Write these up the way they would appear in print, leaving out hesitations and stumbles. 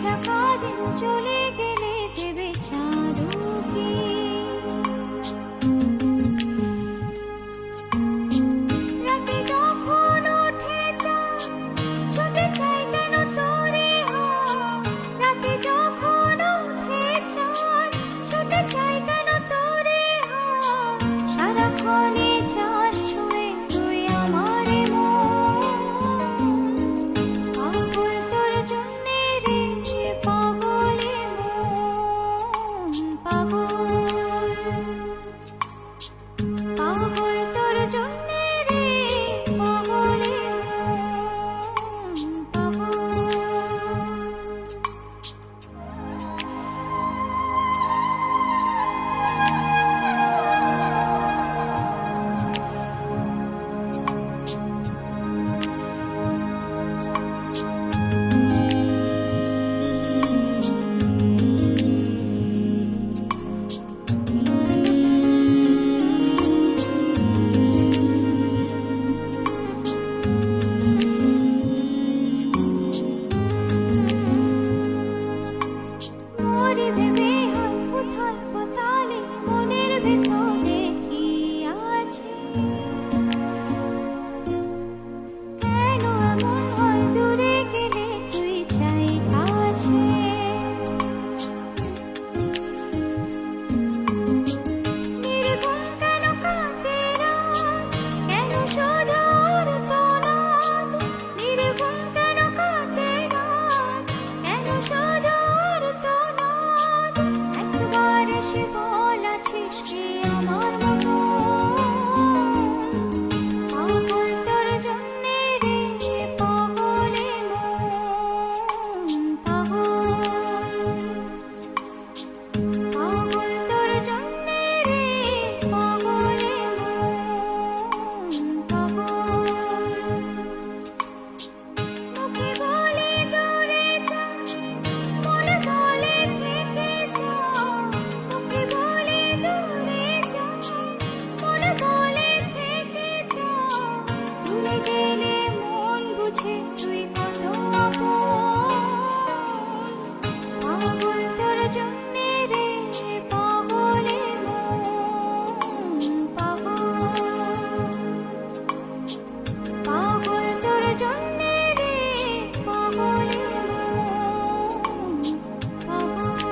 ঢাকা দিন চলে গেলে দেবে চাঁদকে। রাতে যখন ওঠে চাঁদ ছুটে চাই কেন তোরে হাত, রাতে যখন ওঠে চাঁদ ছুটে চাই কেন তোরে হাত, সারাক্ষণে চাঁদ ছুঁয়ে তুই আমার মন, পাগল তোর জন্যে রে পাগলে মন, পাগল পাগল তোর জন্যে রে পাগলে মন, পাগল। মরি ভেবে হয় উথাল পাতালে মনের ভেতরে কি আছে, কেন এমন হয় দূরে গেলে তুই চাই কাছে, নির্গুণ কেন কাটে রাত, কেন শুধু আর্তনাদ, নির্গুণ কেন কাটে রাত, কেন শুধু আর্তনাদ, একবার এসে বল আছিস কি আমার মতো, পাগল তোর জন্যে রে পাগলে মন, পাগল পাগল তোর জন্যে রে পাগলে মন, পাগল। মুখে বলে দূরে যা, মনে বলে থেকে যা, মুখে বলে দূরে যা, মনে বলে থেকে যা, দূরে গেলে মন বুঝে তুই কত আপন, পাগল তোর জন্যে রে পাগলে মন, পাগল পাগল তোর জন্যে রে পাগলে মন, পাগল।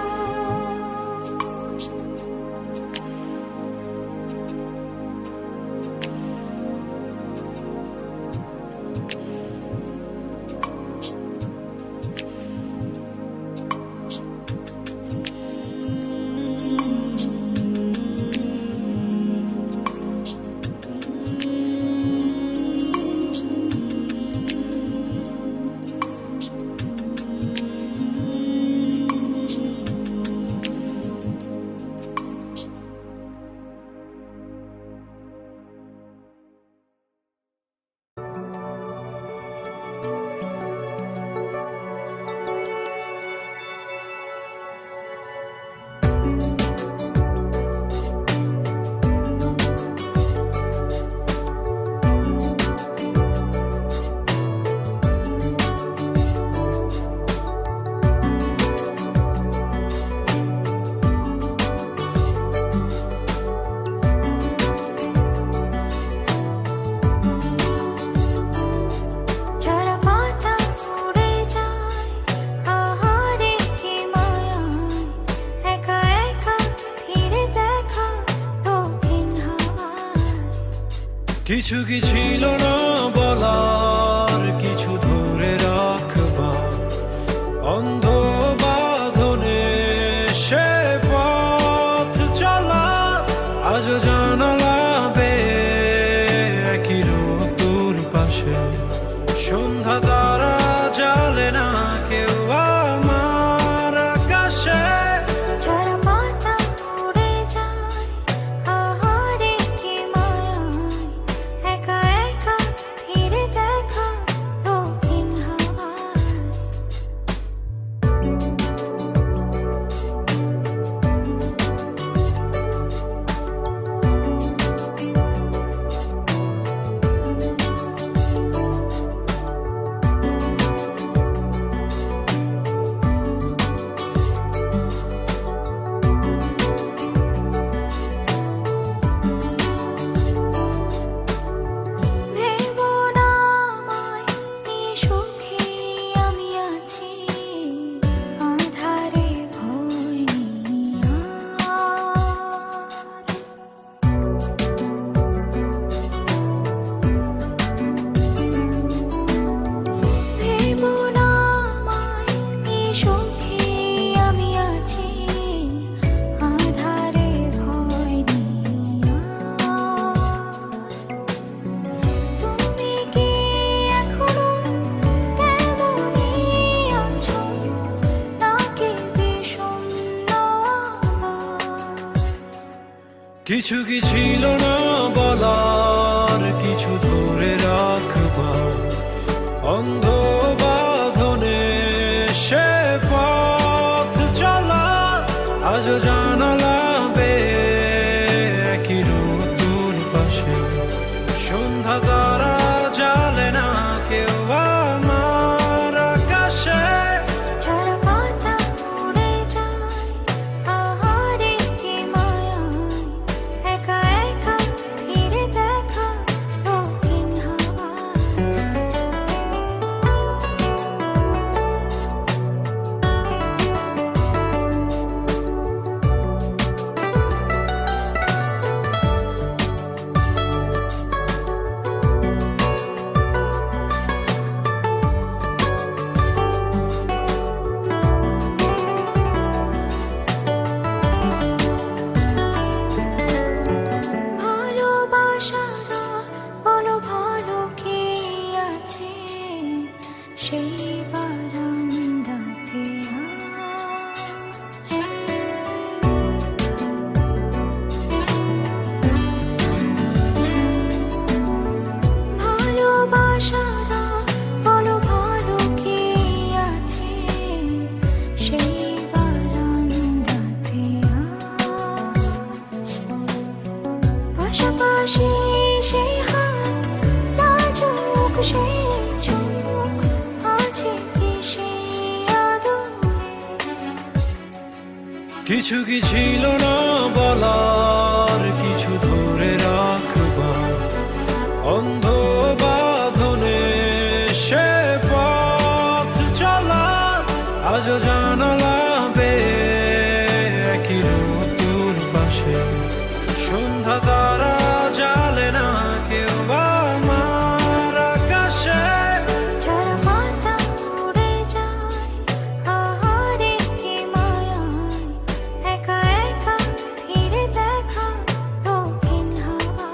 কিছু কি ছিল না বলার, কিছু ধরে রাখবার, অন্ধ বাঁধনে সে পথ চলা, আজও জানালা বেয়ে একই রোদ্দুর পাশে, সন্ধ্যা তারা জ্বালে না কেউ আমার আকাশে। কিছু কি ছিল না বলার, কিছু ধরে রাখবার অন্ধ বাঁধনে সে পথ চলা আজও জানালা বেয়ে একই ঋতুর পাশে সন্ধ্যা তারা জ্বালে না কেউ আমার আকাশে। ঝরা পাতা উড়ে যায় আহারে কি মায়ায়, একা একা ফিরে দেখা দক্ষিণ হাওয়ায়। ভালোবাসারা বলো ভালো কে আছে সেই বারান্দাতে আজ। ভালোবাসারা বলো ভালো কে আছে সেই বারান্দাতে আজ। পাশাপাশি সেই হাত নাজুক সেই চোখ আছে কি সেই আদরে। কিছু কি ছিল না বলার, কিছু ধরে রাখবার অন্ধ বাঁধনে সে পথ চলা আজও জানালা বেয়ে একই ঋতুর পাশে সন্ধ্যা তারা জ্বালে না কেউ আমার আকাশে। ঝরা পাতা উড়ে যায় আহারে কি মায়ায়, একা একা ফিরে দেখা দক্ষিণ হাওয়ায়।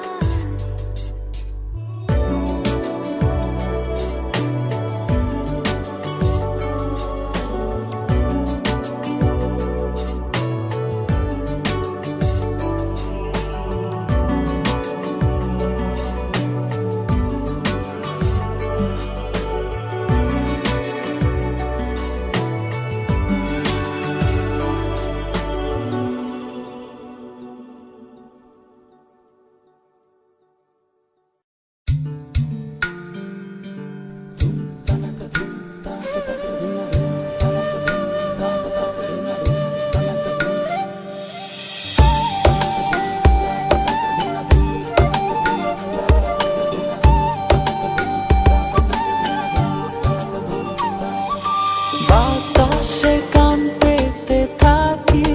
বাতাসে কান পেতে থাকি,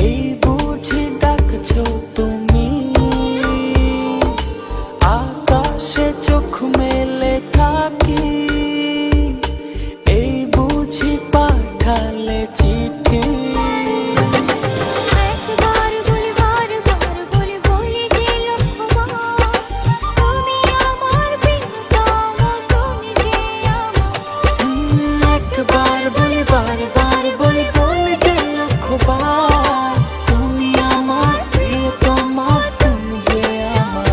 এই বুঝি ডাকছো তুমি। আকাশে চোখ মেলে থাকি, এই বুঝি পাঠালে চিঠি। একবার বলি বারবার বলি বলি যে লক্ষ্যবার, তুমি আমার প্রিয়তম, তুমি যে আমার। একবার বলি বারবার বলি বলি যে লক্ষ্যবার, তুমি আমার প্রিয়তমা, তুমি যে আমার।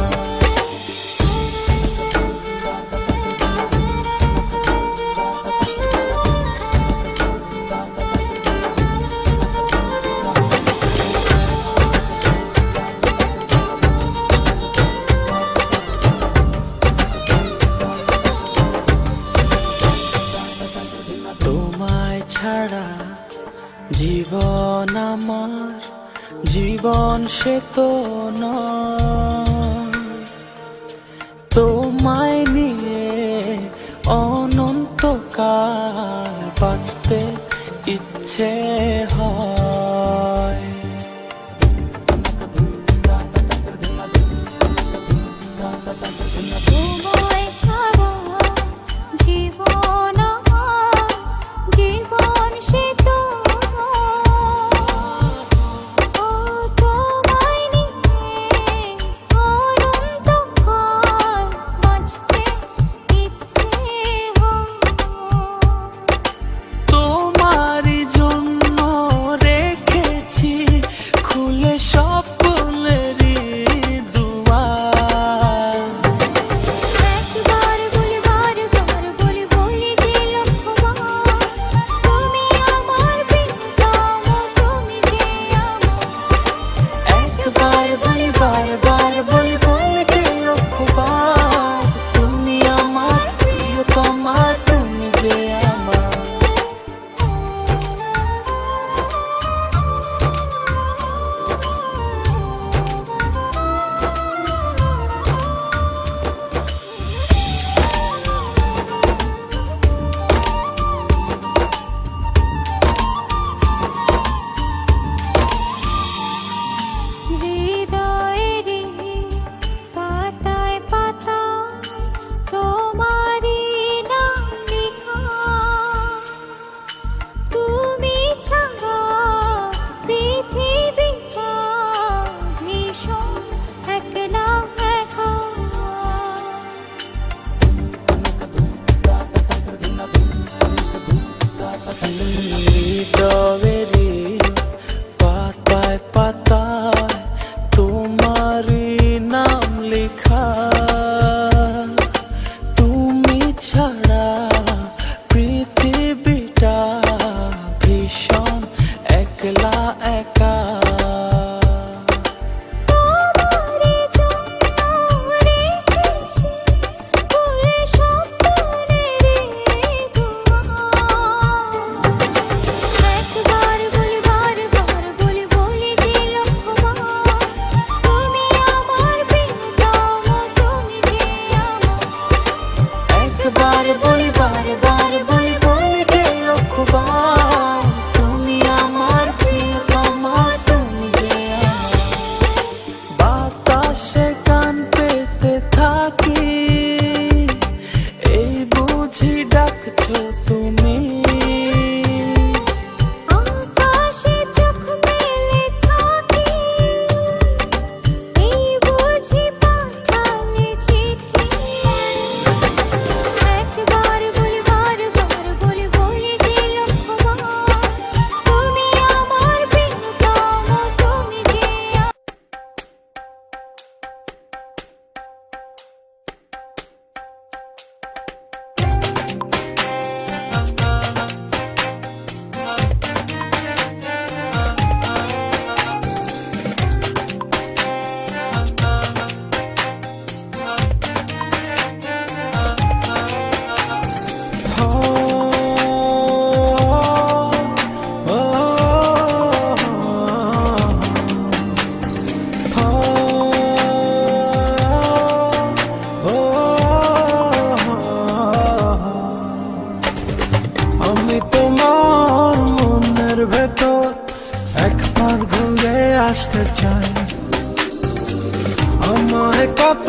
তোমায় ছাড়া জীবন আমার, জীবন সে তো নয়। তোমায় নিয়ে অনন্তকাল বাঁচতে ইচ্ছে হয়। তোমায় ছাড়া জীবন আমার, জীবন সে তো ও তোমায় নিয়ে অনন্তকাল বাঁচতে ইচ্ছে হয়। তোমারই জন্য রেখেছি খুলে সব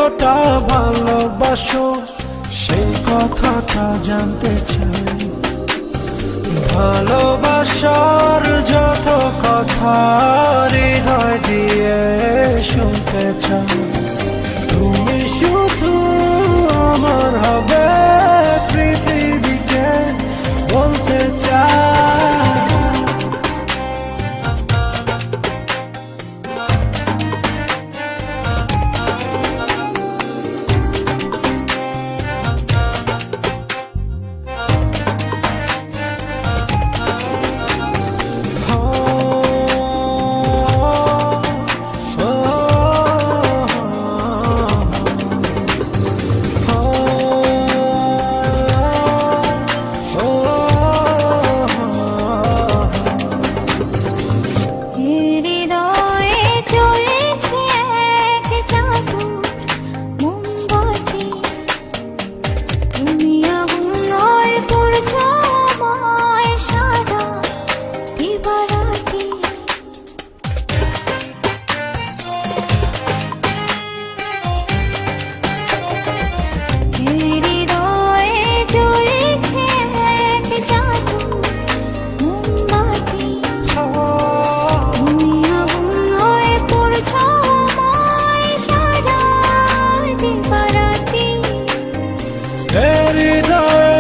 কতটা ভালোবাসো সেই কথাটা জানতে চাই। ভালোবাসার যত কথা হৃদয় দিয়ে শুনতে চাই। তুমি শুধু আমার হবে পৃথিবীকে বলতে চাই। হৃদয়ে জ্বলেছে এক জাদুর মোমবাতি, তুমি আগুনে পড়ছো আমায় সারা দিবারাতি। হৃদয়ে জ্বলেছে এক জাদুর মোমবাতি, তুমি আগুনে পড়ছো আমায় সারা দিবারাতি। হৃদয়ে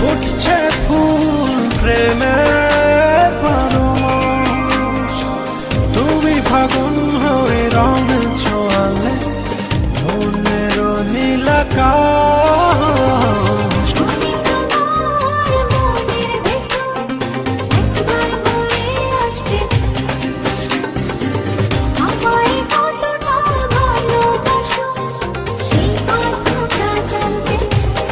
উঠছে ফুল প্রেমের পরমাস, তুমি ফাগুন হয়ে রং ছোঁয়ালে মনের নীলাকাশ। আমি তোমার মনের ভেতর একবার ঘুরে আসতে চাই। আমায় কতটা ভালোবাসো সেই কথাটা জানতে চাই।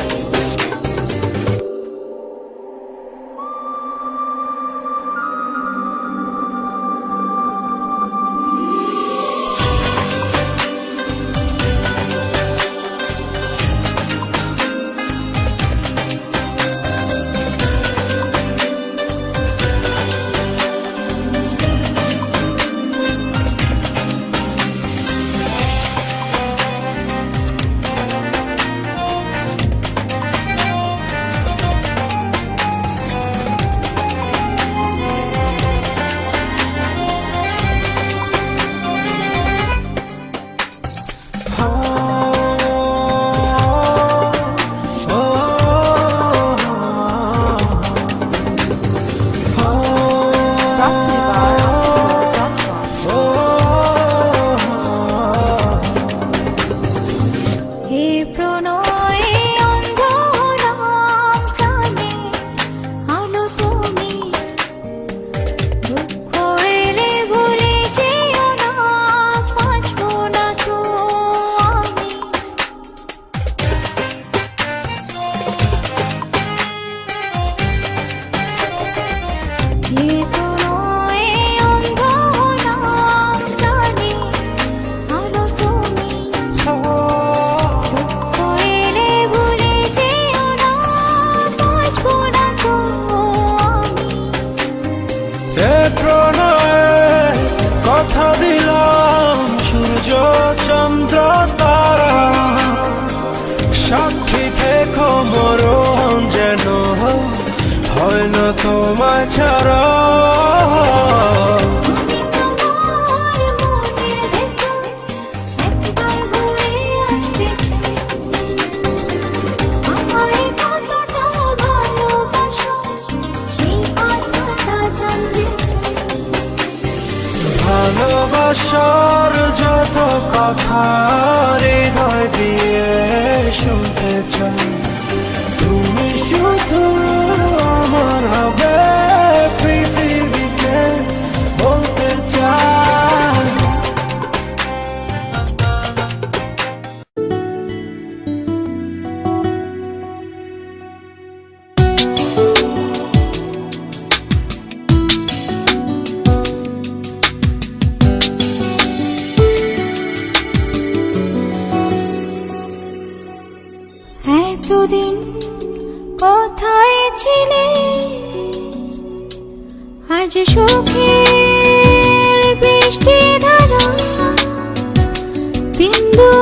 হে প্রণয়ে অন্ধ হলাম প্রাণে আলো তুমি, দুঃখ এলে ভুলে যেও না, বাঁচবো না তো আমি। হে প্রণয়ে অন্ধ হলাম প্রাণে আলো তুমি, এলে ভুলে যেও না, বাঁচবো না তো আমি। এ প্রণয়ে কথা দিলাম সূর্য চন্দ্র তারা, সাক্ষী থেকো মরণ যেন হয় না তোমায় ছাড়া। আমি তোমার মনের ভেতর একবার ঘুরে আসতে চাই। আমায় কতটা ভালোবাসো সেই কথাটা জানতে চাই। ভালোবাসার যত কথা হৃদয় দিয়ে শুনতে চাই। তুমি শুধু আমার হবে পৃথিবীকে বলতে চাই। এতদিন কোথায় ছিলে, আজ সুখের বৃষ্টি ধারা বিন্দু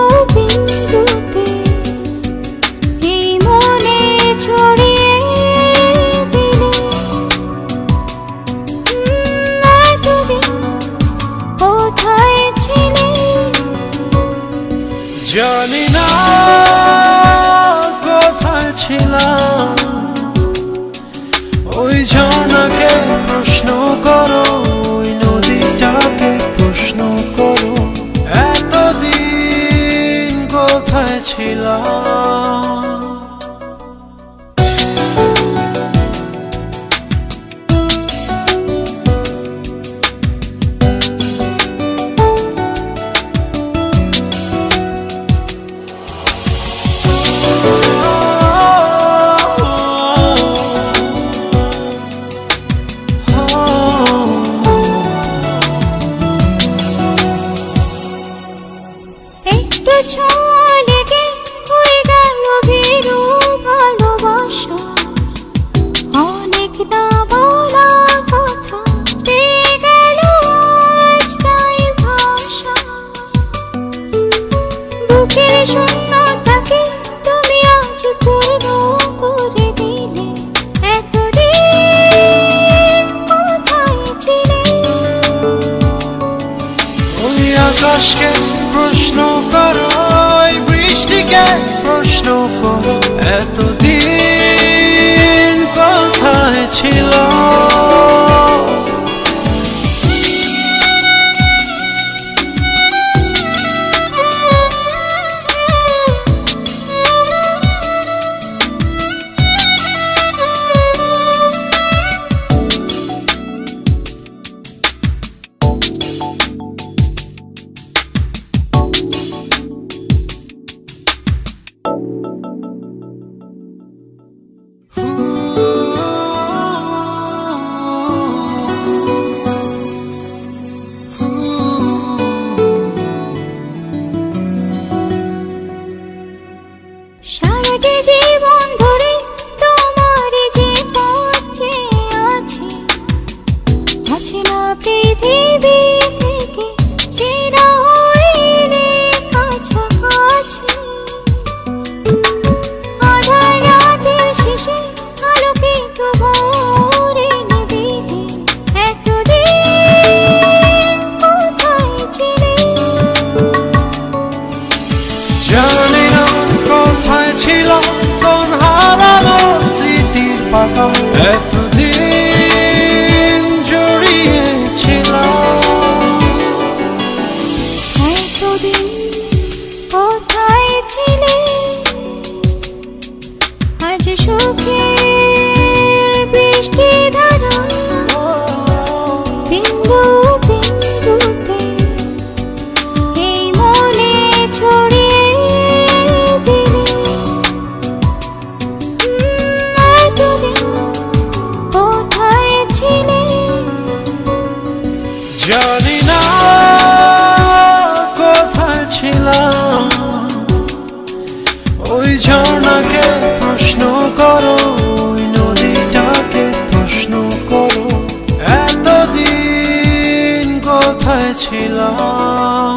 করো এতদিন কোথায় ছিল? সারাটি জীবন ধরে তোমার যে পথ চেয়ে আছি, অচেনা পৃথিবী থেকে চেনা হইলে কাছাকাছি। আধার রাতের শেষে আলোকিত ভোরে নিবিতে এতদিন কোথায় ছিলে? জানি না কোথায় ছিল কোন হারানো স্মৃতির পাতা এতদিন জড়িয়েছিল। এতদিন কোথায় ছিলে? আজ সুখের বৃষ্টি ধারা বিন্দু বিন্দুতে এই মনে ছড়িয়ে দিলে। এতদিন কোথায় ছিলে? জানি না কোথায় ছিলাম। ওই ঝর্ণাকে প্রশ্ন করো, ওই নদীটাকে প্রশ্ন করো, এতদিন কোথায় ছিলাম।